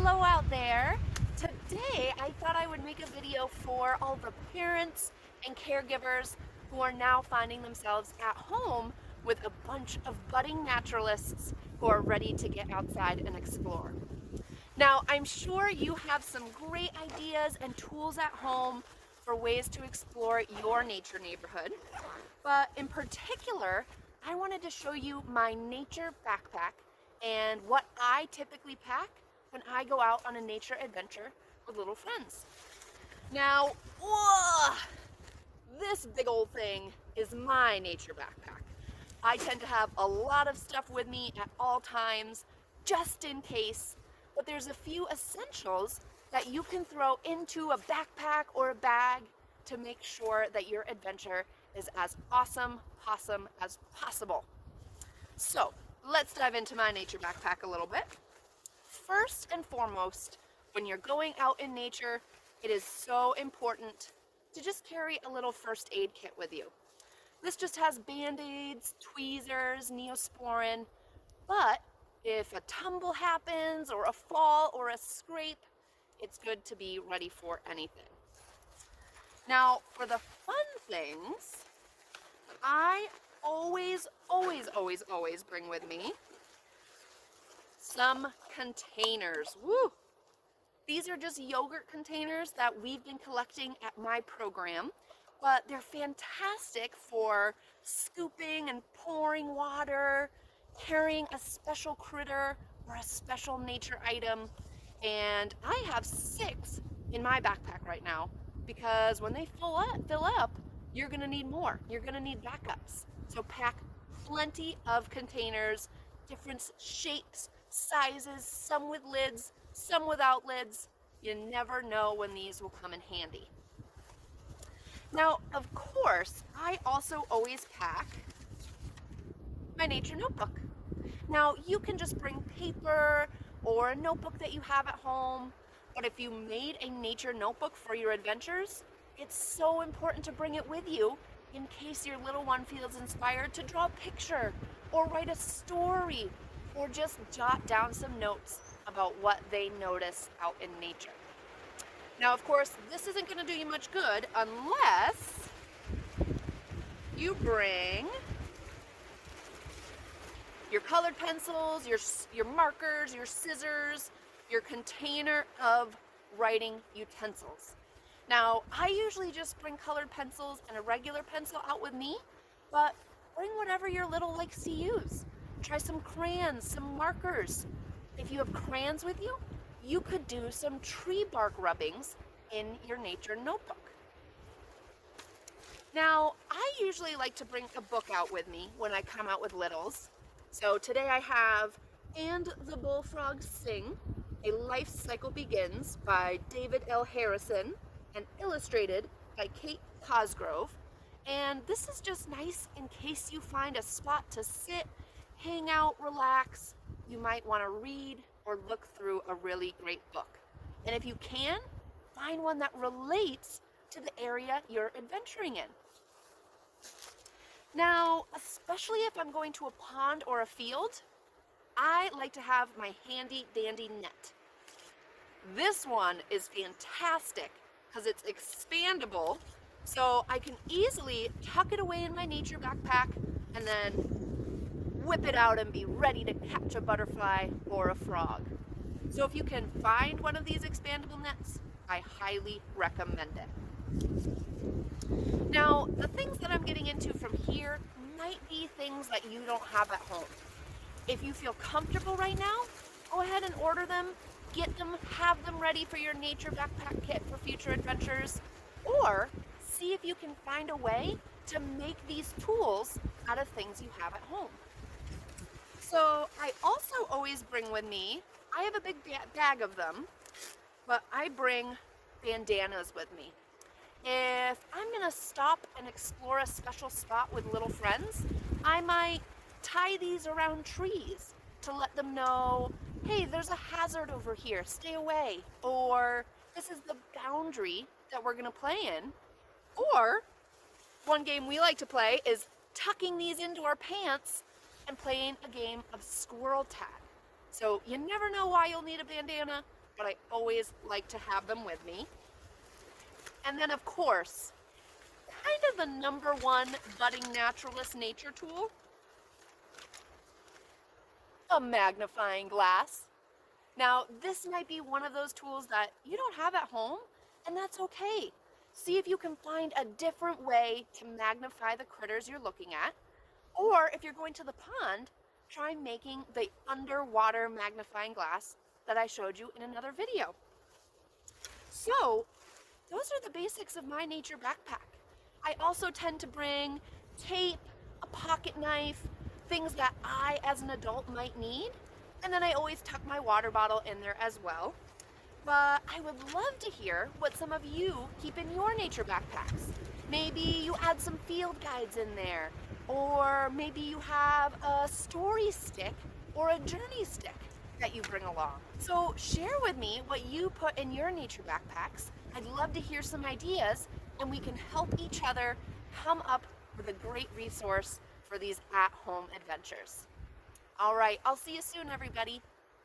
Hello out there. Today I thought I would make a video for all the parents and caregivers who are now finding themselves at home with a bunch of budding naturalists who are ready to get outside and explore. Now, I'm sure you have some great ideas and tools at home for ways to explore your nature neighborhood, but in particular, I wanted to show you my nature backpack and what I typically pack when I go out on a nature adventure with little friends. Now, whoa, this big old thing is my nature backpack. I tend to have a lot of stuff with me at all times, just in case, but there's a few essentials that you can throw into a backpack or a bag to make sure that your adventure is as awesome as possible. So let's dive into my nature backpack a little bit. First and foremost, when you're going out in nature, it is so important to just carry a little first aid kit with you. This just has band-aids, tweezers, neosporin, but if a tumble happens or a fall or a scrape, it's good to be ready for anything. Now, for the fun things, I always bring with me some containers. Woo! These are just yogurt containers that we've been collecting at my program, but they're fantastic for scooping and pouring water, carrying a special critter or a special nature item. And I have 6 in my backpack right now because when they fill up, you're gonna need more. You're gonna need backups. So pack plenty of containers, different shapes, sizes, some with lids, some without lids. You never know when these will come in handy. Now, of course, I also always pack my nature notebook. Now, you can just bring paper or a notebook that you have at home, but if you made a nature notebook for your adventures, it's so important to bring it with you in case your little one feels inspired to draw a picture or write a story or just jot down some notes about what they notice out in nature. Now, of course, this isn't going to do you much good unless you bring your colored pencils, your markers, your scissors, your container of writing utensils. Now, I usually just bring colored pencils and a regular pencil out with me, but bring whatever your little likes to use. Try some crayons, some markers. If you have crayons with you, you could do some tree bark rubbings in your nature notebook. Now, I usually like to bring a book out with me when I come out with littles. So today I have And the Bullfrogs Sing, A Life Cycle Begins by David L. Harrison and illustrated by Kate Cosgrove. And this is just nice in case you find a spot to sit, hang out, relax. You might want to read or look through a really great book. And if you can, find one that relates to the area you're adventuring in. Now, especially if I'm going to a pond or a field, I like to have my handy dandy net. This one is fantastic because it's expandable, so I can easily tuck it away in my nature backpack and then whip it out and be ready to catch a butterfly or a frog. So if you can find one of these expandable nets, I highly recommend it. Now, the things that I'm getting into from here might be things that you don't have at home. If you feel comfortable right now, go ahead and order them, get them, have them ready for your nature backpack kit for future adventures, or see if you can find a way to make these tools out of things you have at home. So I also always bring with me, I have a big bag of them, but I bring bandanas with me. If I'm gonna stop and explore a special spot with little friends, I might tie these around trees to let them know, hey, there's a hazard over here, stay away. Or this is the boundary that we're gonna play in. Or one game we like to play is tucking these into our pants and playing a game of squirrel tag. So you never know why you'll need a bandana, but I always like to have them with me. And then of course, kind of the number one budding naturalist nature tool, a magnifying glass. Now, this might be one of those tools that you don't have at home, and that's okay. See if you can find a different way to magnify the critters you're looking at. Or if you're going to the pond, try making the underwater magnifying glass that I showed you in another video. So, those are the basics of my nature backpack. I also tend to bring tape, a pocket knife, things that I as an adult might need. And then I always tuck my water bottle in there as well. But I would love to hear what some of you keep in your nature backpacks. Maybe you add some field guides in there, or maybe you have a story stick or a journey stick that you bring along. So share with me what you put in your nature backpacks. I'd love to hear some ideas, and we can help each other come up with a great resource for these at-home adventures. All right, I'll see you soon, everybody.